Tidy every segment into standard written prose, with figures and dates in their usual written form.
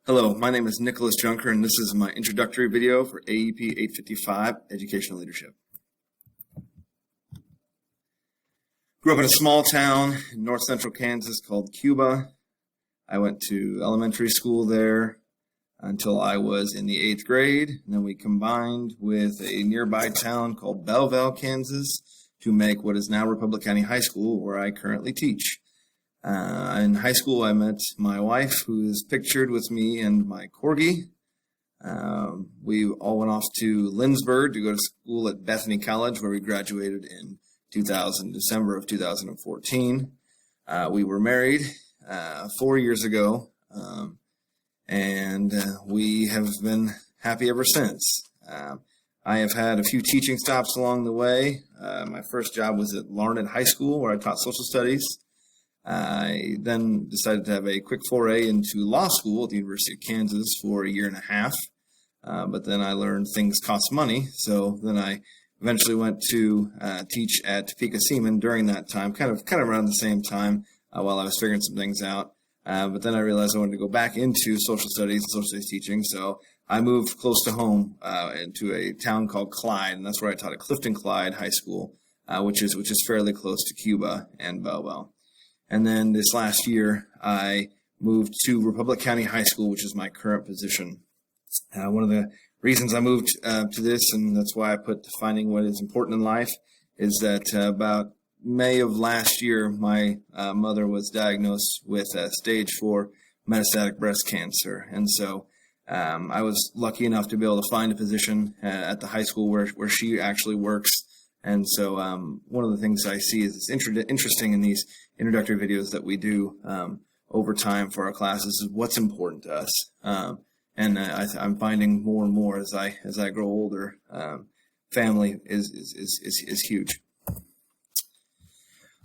Hello, my name is Nicholas Junker, and this is my introductory video for AEP 855, Educational Leadership. Grew up in a small town in north central Kansas called Cuba. I went to elementary school there until I was in the 8th grade, and then we combined with a nearby town called Belleville, Kansas, to make what is now Republic County High School, where I currently teach. In high school, I met my wife, who is pictured with me and my corgi. We all went off to Lindsborg to go to school at Bethany College, where we graduated in December of 2014. We were married 4 years ago, and we have been happy ever since. I have had a few teaching stops along the way. My first job was at Larned High School, where I taught social studies. I then decided to have a quick foray into law school at the University of Kansas for a year and a half. But then I learned things cost money. So then I eventually went to teach at Topeka Seaman during that time, kind of around the same time while I was figuring some things out. But then I realized I wanted to go back into social studies and social studies teaching. So I moved close to home into a town called Clyde, and that's where I taught at Clifton Clyde High School, which is fairly close to Cuba and Belleville. And then this last year, I moved to Republic County High School, which is my current position. One of the reasons I moved to this, and that's why I put defining what is important in life, is that about May of last year, my mother was diagnosed with stage 4 metastatic breast cancer. And so I was lucky enough to be able to find a position at the high school where she actually works. And so one of the things I see is interesting in these introductory videos that we do over time for our classes is what's important to us. I'm finding more and more as I grow older, family is huge.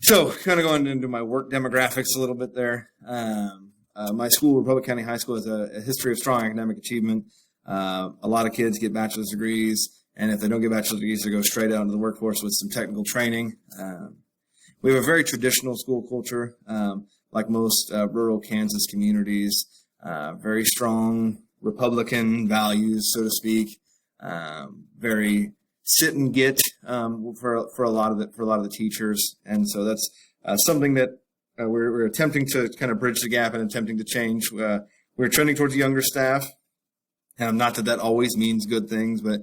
So kind of going into my work demographics a little bit there. My school, Republic County High School, has a history of strong academic achievement. A lot of kids get bachelor's degrees. And if they don't get bachelor's degrees, they go straight out into the workforce with some technical training. We have a very traditional school culture, like most rural Kansas communities. Very strong Republican values, so to speak. Very sit and get for a lot of the teachers, and so that's something that we're attempting to kind of bridge the gap and attempting to change. We're trending towards a younger staff. Not that always means good things, but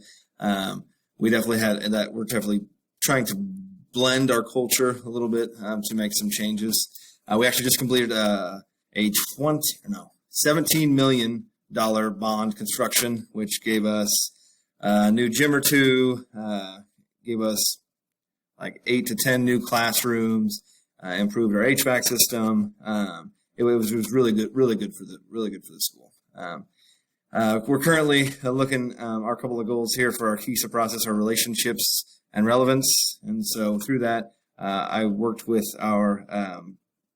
we definitely had that. We're definitely trying to blend our culture a little bit to make some changes. We actually just completed a $17 million bond construction, which gave us a new gym or two, gave us like 8 to 10 new classrooms, improved our HVAC system. It was really good for the school. We're currently looking our couple of goals here for our KISA process, our relationships and relevance. And so through that, I worked with our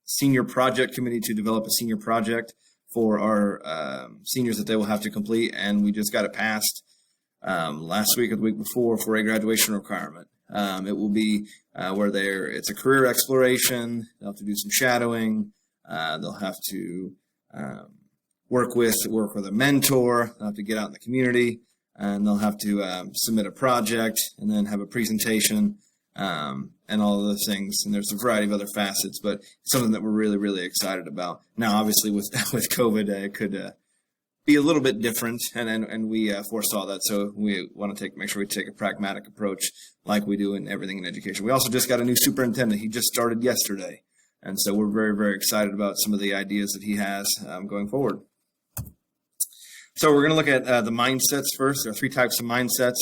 senior project committee to develop a senior project for our seniors that they will have to complete. And we just got it passed last week or the week before for a graduation requirement. It will be where it's a career exploration. They'll have to do some shadowing. They'll have to work with a mentor. They'll have to get out in the community, and they'll have to submit a project and then have a presentation and all of those things. And there's a variety of other facets, but it's something that we're really, really excited about. Now, obviously, with COVID, it could be a little bit different, and we foresaw that. So we want to make sure we take a pragmatic approach like we do in everything in education. We also just got a new superintendent. He just started yesterday. And so we're very, very excited about some of the ideas that he has going forward. So we're going to look at the mindsets first. There are 3 types of mindsets.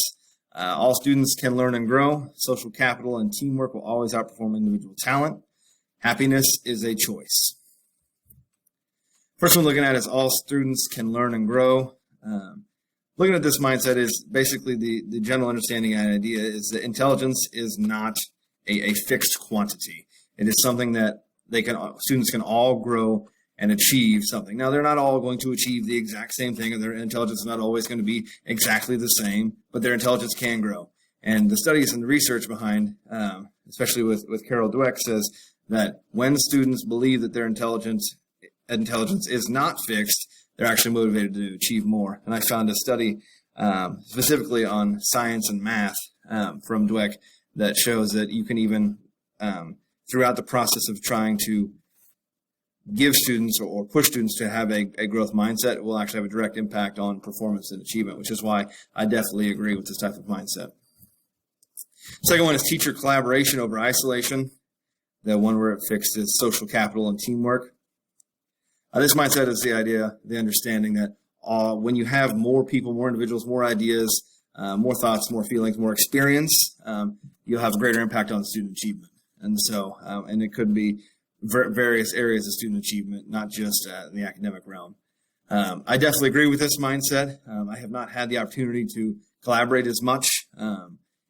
All students can learn and grow. Social capital and teamwork will always outperform individual talent. Happiness is a choice. First one looking at is all students can learn and grow. Looking at this mindset is basically the general understanding and idea is that intelligence is not a fixed quantity. It is something that students can all grow and achieve something. Now, they're not all going to achieve the exact same thing, and their intelligence is not always going to be exactly the same, but their intelligence can grow. And the studies and the research behind, especially with Carol Dweck, says that when students believe that their intelligence is not fixed, they're actually motivated to achieve more. And I found a study specifically on science and math from Dweck that shows that you can even, throughout the process of trying to give students or push students to have a growth mindset, it will actually have a direct impact on performance and achievement, which is why I definitely agree with this type of mindset. Second one is teacher collaboration over isolation. The one where it fixes social capital and teamwork. This mindset is the idea, the understanding that when you have more people, more individuals, more ideas, more thoughts, more feelings, more experience, you'll have a greater impact on student achievement. And so, and it could be various areas of student achievement, not just the academic realm. I definitely agree with this mindset. I have not had the opportunity to collaborate as much.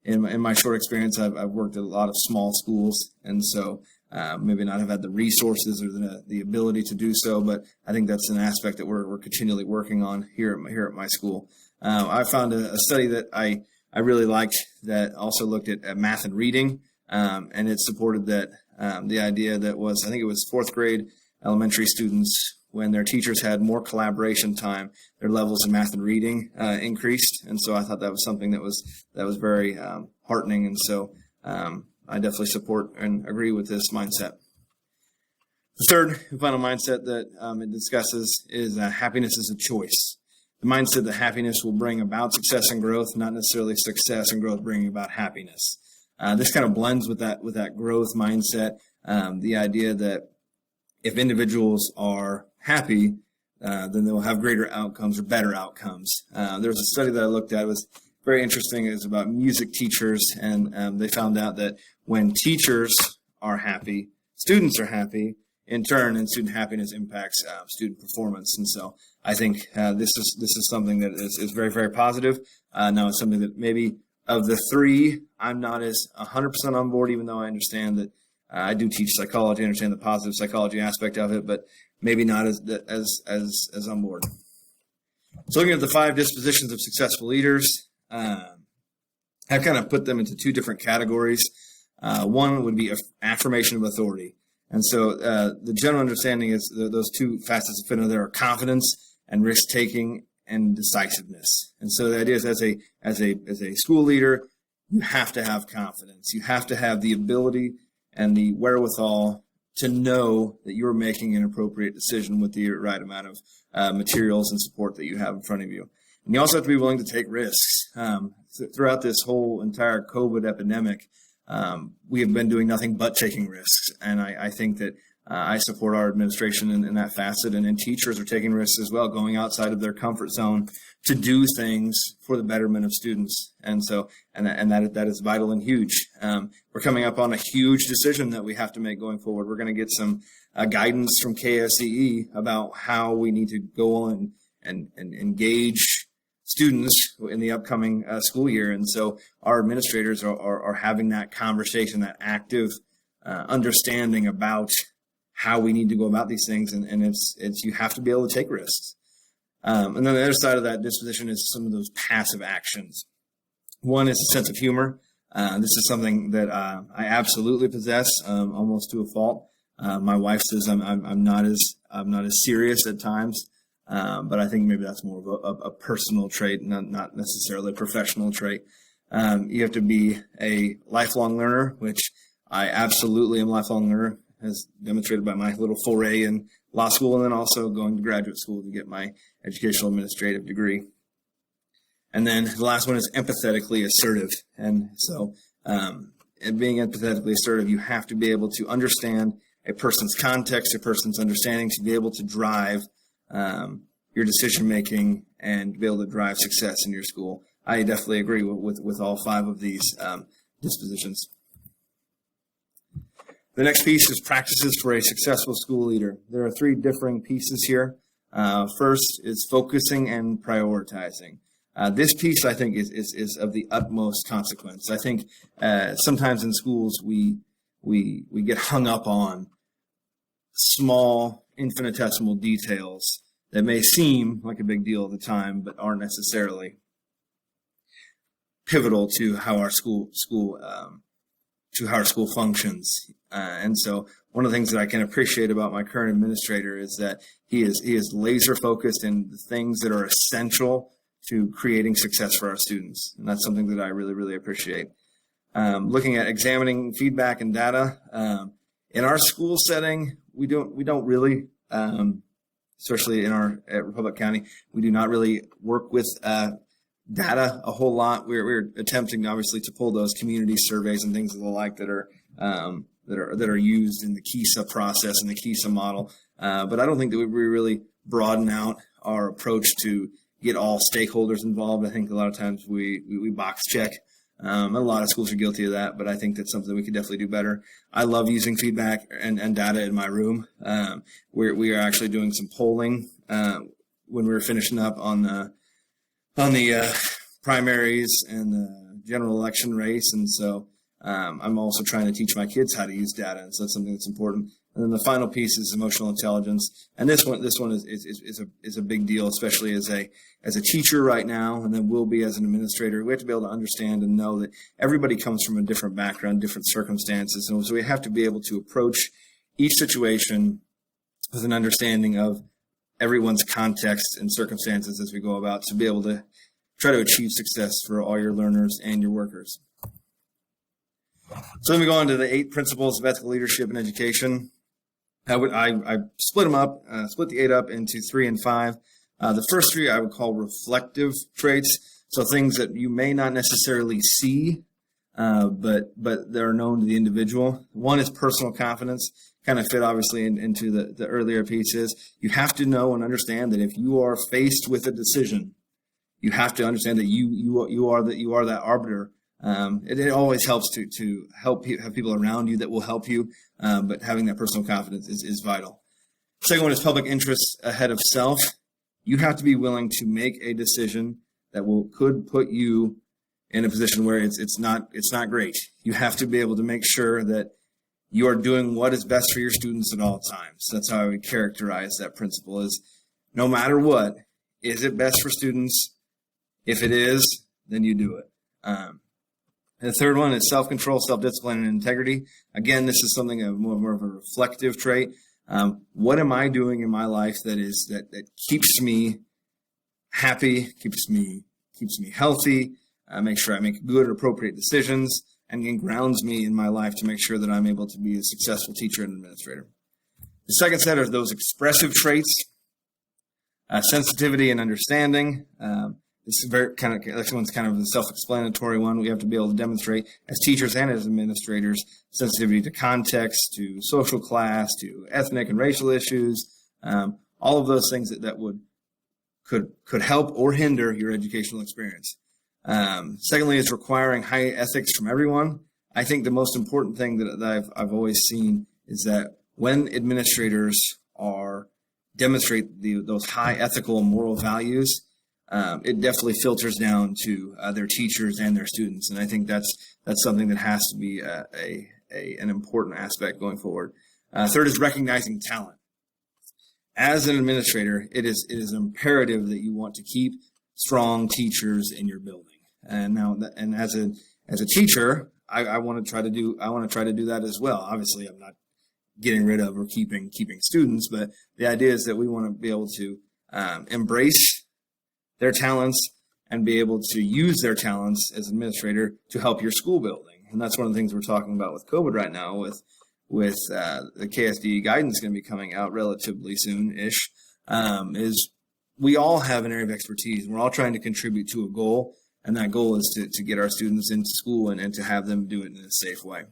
In my short experience, I've worked at a lot of small schools, and so maybe not have had the resources or the ability to do so, but I think that's an aspect that we're continually working on here at my school. I found a study that I really liked that also looked at math and reading, and it supported that the idea that was, I think it was fourth grade elementary students, when their teachers had more collaboration time, their levels in math and reading increased. And so I thought that was something that was very heartening. And so I definitely support and agree with this mindset. The third and final mindset that it discusses is happiness is a choice. The mindset that happiness will bring about success and growth, not necessarily success and growth bringing about happiness. This kind of blends with that growth mindset, the idea that if individuals are happy, then they will have greater outcomes or better outcomes. There was a study that I looked at. It was very interesting. It was about music teachers, and they found out that when teachers are happy, students are happy in turn, and student happiness impacts student performance. And so I think this is something that is very, very positive. Now it's something that maybe of the three, I'm not as 100% on board, even though I understand that I do teach psychology, I understand the positive psychology aspect of it, but maybe not as on board. So looking at the 5 dispositions of successful leaders, I've kind of put them into 2 different categories. One would be affirmation of authority. And so the general understanding is those 2 facets of fit there are confidence and risk-taking and decisiveness. And so the idea is as a school leader, you have to have confidence. You have to have the ability and the wherewithal to know that you're making an appropriate decision with the right amount of materials and support that you have in front of you. And you also have to be willing to take risks. Throughout this whole entire COVID epidemic, we have been doing nothing but taking risks. And I think that I support our administration in that facet, and teachers are taking risks as well, going outside of their comfort zone to do things for the betterment of students. And so, and that is vital and huge. We're coming up on a huge decision that we have to make going forward. We're going to get some guidance from KSCE about how we need to go on and engage students in the upcoming school year. And so our administrators are having that conversation, that active understanding about how we need to go about these things. And it's you have to be able to take risks. And then the other side of that disposition is some of those passive actions. One is a sense of humor. This is something that I absolutely possess, almost to a fault. My wife says I'm not as serious at times, but I think maybe that's more of a personal trait, not necessarily a professional trait. You have to be a lifelong learner, which I absolutely am a lifelong learner, as demonstrated by my little foray in law school, and then also going to graduate school to get my educational administrative degree. And then the last one is empathetically assertive. And so in being empathetically assertive, you have to be able to understand a person's context, a person's understanding, to be able to drive your decision-making and be able to drive success in your school. I definitely agree with all 5 of these dispositions. The next piece is practices for a successful school leader. There are 3 differing pieces here. First is focusing and prioritizing. This piece, I think, is of the utmost consequence. I think sometimes in schools we get hung up on small, infinitesimal details that may seem like a big deal at the time, but aren't necessarily pivotal to how our school how our school functions. And so one of the things that I can appreciate about my current administrator is that he is laser focused in the things that are essential to creating success for our students. And that's something that I really, really appreciate. Looking at examining feedback and data, in our school setting, we don't really, especially at Republic County, we do not really work with data a whole lot. We're attempting obviously to pull those community surveys and things of the like that are used in the KISA process and the KISA model. But I don't think that we really broaden out our approach to get all stakeholders involved. I think a lot of times we box check. A lot of schools are guilty of that, but I think that's something we could definitely do better. I love using feedback and data in my room. We are actually doing some polling when we were finishing up on the primaries and the general election race, and so I'm also trying to teach my kids how to use data, and so that's something that's important. And then the final piece is emotional intelligence, and this one is a big deal, especially as a teacher right now, and then will be as an administrator. We have to be able to understand and know that everybody comes from a different background, different circumstances, and so we have to be able to approach each situation with an understanding of everyone's context and circumstances as we go about to be able to try to achieve success for all your learners and your workers. So then we go on to the 8 principles of ethical leadership in education. I split them up, split the 8 up into 3 and 5. The first 3 I would call reflective traits, so things that you may not necessarily see, but they're known to the individual. One is personal confidence, kind of fit obviously into the earlier pieces. You have to know and understand that if you are faced with a decision, you have to understand that you are that arbiter. It always helps to help have people around you that will help you, but having that personal confidence is vital. Second one is public interest ahead of self. You have to be willing to make a decision that could put you in a position where it's not great. You have to be able to make sure that you are doing what is best for your students at all times. That's how I would characterize that principle: is no matter what, is it best for students? If it is, then you do it. And the third one is self-control, self-discipline, and integrity. Again, this is something more of a reflective trait. What am I doing in my life that keeps me happy, keeps me healthy, make sure I make good or appropriate decisions, and grounds me in my life to make sure that I'm able to be a successful teacher and administrator. The second set are those expressive traits, sensitivity and understanding. This is this one's kind of the self-explanatory one. We have to be able to demonstrate as teachers and as administrators sensitivity to context, to social class, to ethnic and racial issues, all of those things that could help or hinder your educational experience. Secondly, is requiring high ethics from everyone. I think the most important thing that I've always seen is that when administrators demonstrate those high ethical and moral values, it definitely filters down to their teachers and their students, and I think that's something that has to be an important aspect going forward. Third is recognizing talent. As an administrator, it is imperative that you want to keep strong teachers in your building. And as a teacher, I want to try to do that as well. Obviously, I'm not getting rid of or keeping students, but the idea is that we want to be able to embrace their talents and be able to use their talents as administrator to help your school building. And that's one of the things we're talking about with COVID right now, with the KSD guidance going to be coming out relatively soon-ish, is we all have an area of expertise. We're all trying to contribute to a goal, and that goal is to get our students into school and to have them do it in a safe way.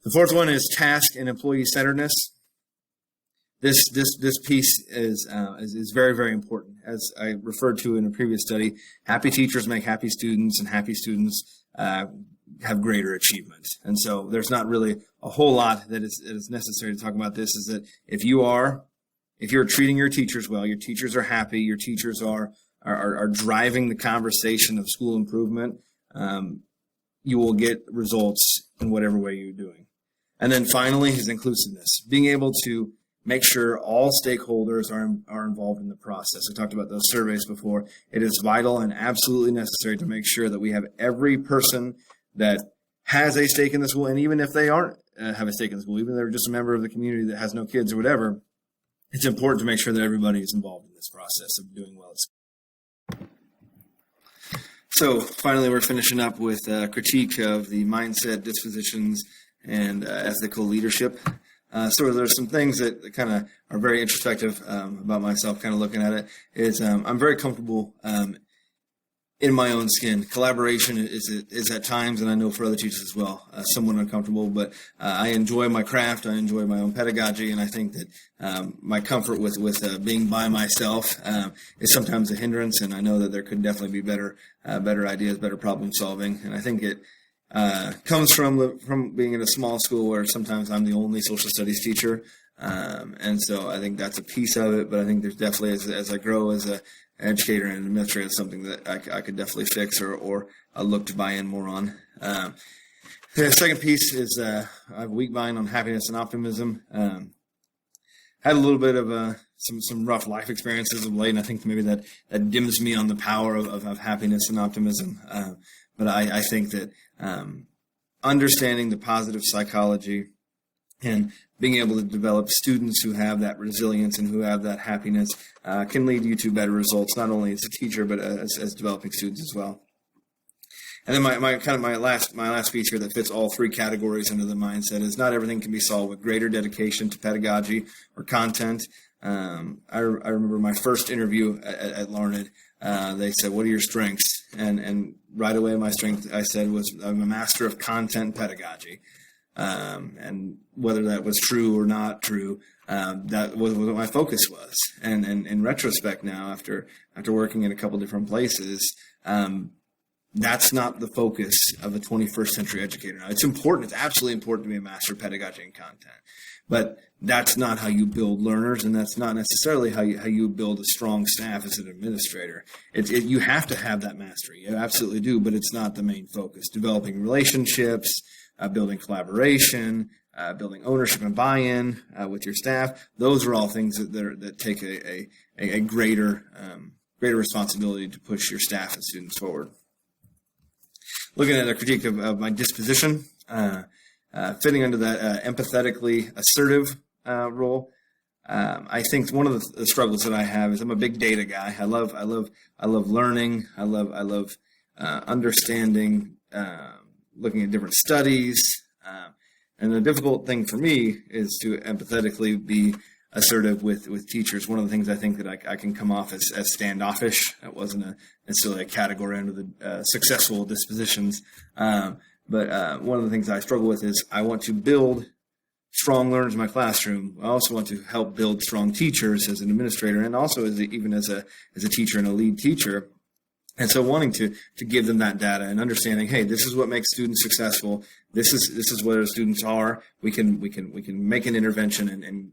The fourth one is task and employee centeredness. This piece is very, very important. As I referred to in a previous study, happy teachers make happy students, and happy students have greater achievement. And so there's not really a whole lot that is necessary to talk about this. Is that if you're treating your teachers well, your teachers are happy, your teachers are driving the conversation of school improvement, you will get results in whatever way you're doing. And then finally is inclusiveness, being able to make sure all stakeholders are involved in the process. I talked about those surveys before. It is vital and absolutely necessary to make sure that we have every person that has a stake in the school, and even if they aren't have a stake in the school, even if they're just a member of the community that has no kids or whatever, it's important to make sure that everybody is involved in this process of doing well at school. So finally, we're finishing up with a critique of the mindset, dispositions, and ethical leadership. So there's some things that kind of are very introspective about myself, kind of looking at it, is I'm very comfortable in my own skin. Collaboration is at times, and I know for other teachers as well, somewhat uncomfortable, but I enjoy my craft, I enjoy my own pedagogy, and I think that my comfort with being by myself is sometimes a hindrance, and I know that there could definitely be better ideas, better problem solving, and I think it comes from being in a small school where sometimes I'm the only social studies teacher, and so I think that's a piece of it, but I think there's definitely, as I grow as a educator and administrator, is something that I could definitely fix or look to buy in more on. The second piece is I have a weak mind on happiness and optimism. Had a little bit of some rough life experiences of late, and I think maybe that dims me on the power of happiness and optimism. But I think that understanding the positive psychology and being able to develop students who have that resilience and who have that happiness can lead you to better results, not only as a teacher, but as developing students as well. And then my last piece here that fits all three categories under the mindset is not everything can be solved with greater dedication to pedagogy or content. I remember my first interview at Larned. They said, "What are your strengths?" And right away, my strength, I said, was I'm a master of content and pedagogy. And whether that was true or not true, that was what my focus was. And in retrospect now, after working in a couple different places, that's not the focus of a 21st century educator. Now, it's important. It's absolutely important to be a master of pedagogy and content. But that's not how you build learners, and that's not necessarily how you build a strong staff as an administrator. You have to have that mastery. You absolutely do, but it's not the main focus. Developing relationships, building collaboration, building ownership and buy-in with your staff. Those are all things that take a greater responsibility to push your staff and students forward. Looking at a critique of my disposition, fitting under that empathetically assertive role. I think one of the struggles that I have is I'm a big data guy. I love learning. I love understanding, looking at different studies. And the difficult thing for me is to empathetically be assertive with teachers. One of the things I think that I can come off as standoffish. That wasn't necessarily a category under the successful dispositions. But one of the things I struggle with is I want to build strong learners in my classroom. I also want to help build strong teachers as an administrator, and also even as a teacher and a lead teacher. And so wanting to give them that data and understanding, hey, this is what makes students successful. This is where the students are. We can make an intervention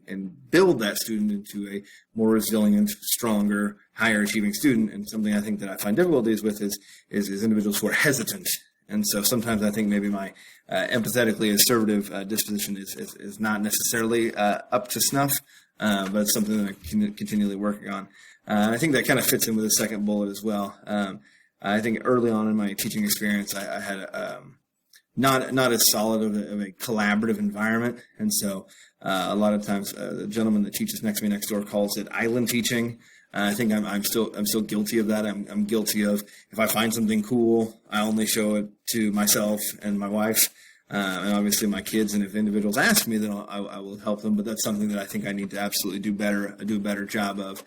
and build that student into a more resilient, stronger, higher achieving student. And something I think that I find difficulties with is individuals who are hesitant. And so sometimes I think maybe my empathetically assertive disposition is not necessarily up to snuff, but it's something that I'm continually working on. I think that kind of fits in with the second bullet as well. I think early on in my teaching experience, I had not as solid of a collaborative environment, and so a lot of times the gentleman that teaches next to me next door calls it island teaching. I think I'm still guilty of that. I'm guilty of, if I find something cool, I only show it to myself and my wife, and obviously my kids. And if individuals ask me, then I will help them. But that's something that I think I need to absolutely do a better job of.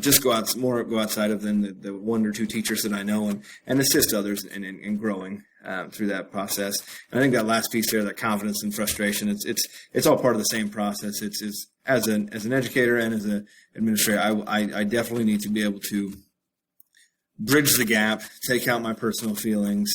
Just go outside of then the one or two teachers that I know and assist others in growing through that process. And I think that last piece there, that confidence and frustration, it's all part of the same process. It's as an educator and as an administrator, I definitely need to be able to bridge the gap, take out my personal feelings,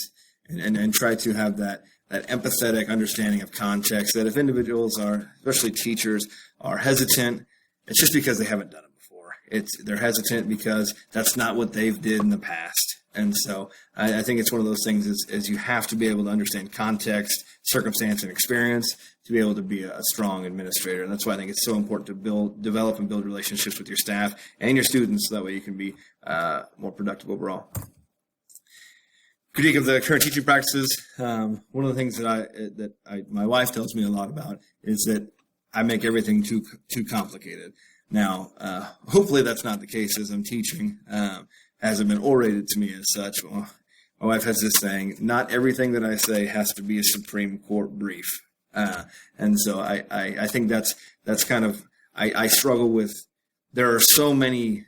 and try to have that empathetic understanding of context, that if individuals are, especially teachers, are hesitant, it's just because they haven't done it before. They're hesitant because that's not what they've did in the past. And so I think it's one of those things is you have to be able to understand context, circumstance, and experience to be able to be a strong administrator. And that's why I think it's so important to develop and build relationships with your staff and your students, so that way you can be more productive overall. critique of the current teaching practices. One of the things that my wife tells me a lot about is that I make everything too complicated. Now, hopefully that's not the case as I'm teaching. Hasn't been orated to me as such. Well, my wife has this saying: not everything that I say has to be a Supreme Court brief. And so I think that's kind of, I struggle with, there are so many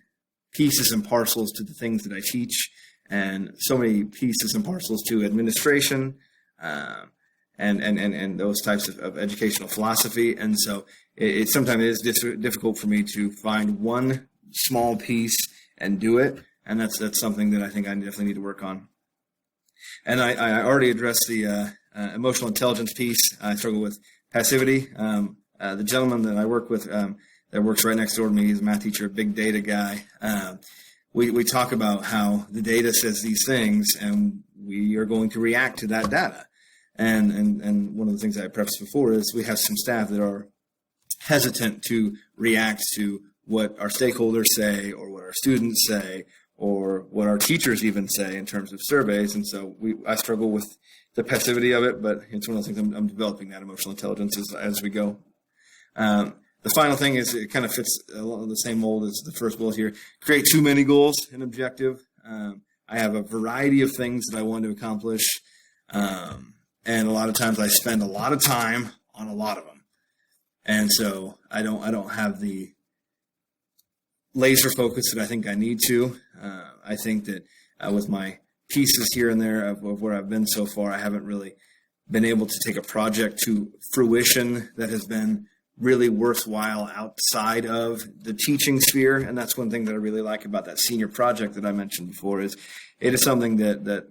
pieces and parcels to the things that I teach, and so many pieces and parcels to administration, and those types of educational philosophy. And so it sometimes is difficult for me to find one small piece and do it. And that's something that I think I definitely need to work on. And I already addressed the emotional intelligence piece. I struggle with passivity. The gentleman that I work with that works right next door to me, he's a math teacher, a big data guy. We talk about how the data says these things, and we are going to react to that data. And one of the things I prefaced before is we have some staff that are hesitant to react to what our stakeholders say, or what our students say, or what our teachers even say in terms of surveys. And so I struggle with the passivity of it, but it's one of the things I'm developing, that emotional intelligence as we go. The final thing is, it kind of fits along the same mold as the first bullet here: create too many goals and objective. I have a variety of things that I want to accomplish, and a lot of times I spend a lot of time on a lot of them, and so I don't have the laser focus that I think I need to. I think that with my pieces here and there of where I've been so far, I haven't really been able to take a project to fruition that has been really worthwhile outside of the teaching sphere. And that's one thing that I really like about that senior project that I mentioned before, is it is something that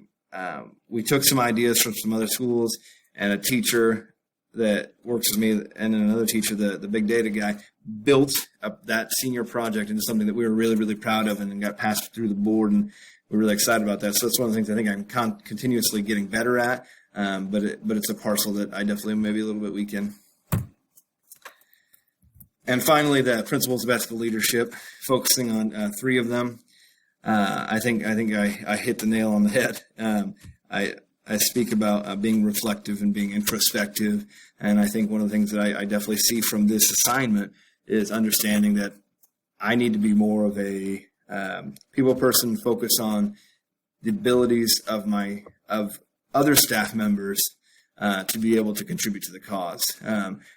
we took some ideas from some other schools, and a teacher that works with me and another teacher, the big data guy, built up that senior project into something that we were really, really proud of, and then got passed through the board, and we're really excited about that. So that's one of the things I think I'm continuously getting better at, but it's a parcel that I definitely may be a little bit weak in. And finally, the principles of ethical leadership, focusing on 3 of them. I think I hit the nail on the head. I speak about being reflective and being introspective, and I think one of the things that I definitely see from this assignment is understanding that I need to be more of a people person, focus on the abilities of other staff members to be able to contribute to the cause.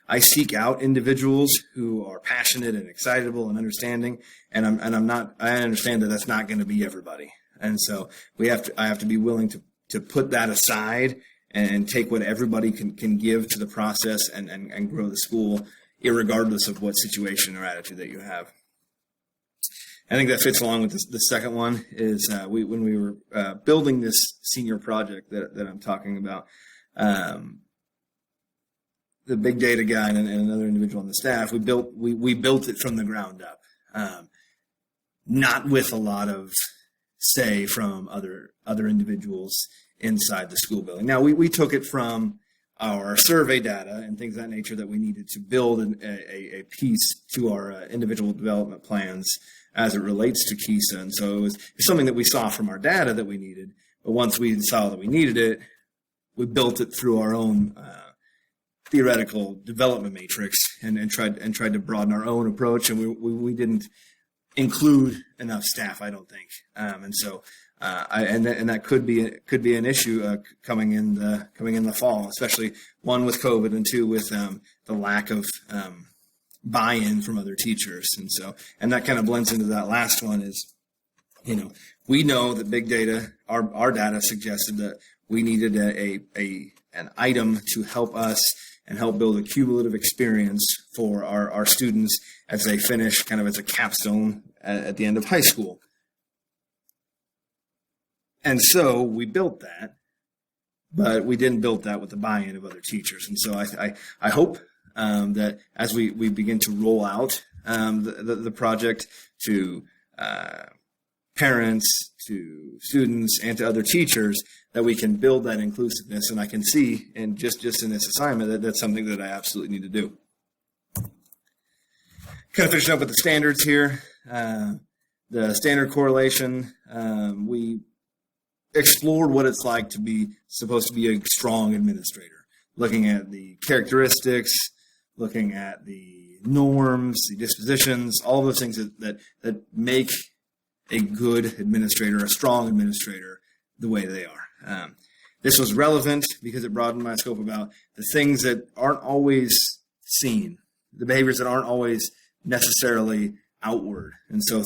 I seek out individuals who are passionate and excitable and understanding, and I understand that that's not going to be everybody. And so I have to be willing to put that aside and take what everybody can give to the process and grow the school, irregardless of what situation or attitude that you have. I think that fits along with the second one is when we were building this senior project that I'm talking about, the big data guy and another individual on the staff, we built it from the ground up, not with a lot of say from other individuals inside the school building. Now we took it from our survey data and things of that nature that we needed to build a piece to our individual development plans as it relates to KISA. And so it's something that we saw from our data that we needed, but once we saw that we needed it, we built it through our own theoretical development matrix and tried to broaden our own approach. And we didn't include enough staff, I don't think. And so that could be an issue coming in the fall, especially one with COVID and two with the lack of buy-in from other teachers. And that kind of blends into that last one is, we know that big data, our data suggested that we needed an item to help us and help build a cumulative experience for our students as they finish, kind of as a capstone at the end of high school. And so we built that, but we didn't build that with the buy-in of other teachers. And so I hope that as we begin to roll out the project to parents, to students, and to other teachers, that we can build that inclusiveness. And I can see, and just in this assignment, that's something that I absolutely need to do. Kind of finishing up with the standards here. The standard correlation, we explored what it's like to be supposed to be a strong administrator, looking at the characteristics, looking at the norms, the dispositions, all those things that make a good administrator, a strong administrator, the way they are. This was relevant because it broadened my scope about the things that aren't always seen, the behaviors that aren't always necessarily outward. And so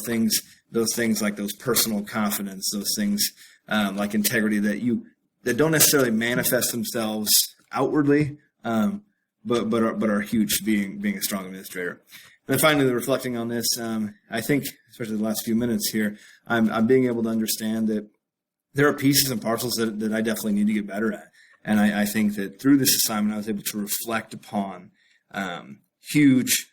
those things like those personal confidence, those things like integrity that don't necessarily manifest themselves outwardly, but are huge to being a strong administrator. And then finally, reflecting on this, I think, especially the last few minutes here, I'm being able to understand that there are pieces and parcels that I definitely need to get better at. And I think that through this assignment, I was able to reflect upon huge,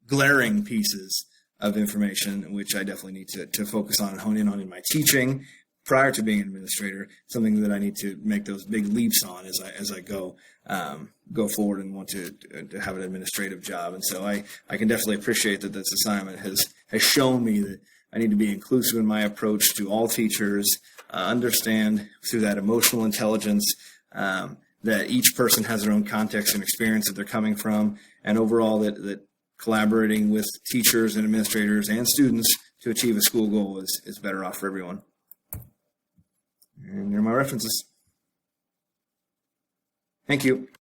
glaring pieces of information, which I definitely need to focus on and hone in on in my teaching prior to being an administrator, something that I need to make those big leaps on as I go forward and want to have an administrative job. And so I can definitely appreciate that this assignment has shown me that I need to be inclusive in my approach to all teachers, understand through that emotional intelligence that each person has their own context and experience that they're coming from, and overall that collaborating with teachers and administrators and students to achieve a school goal is better off for everyone. And here are my references. Thank you.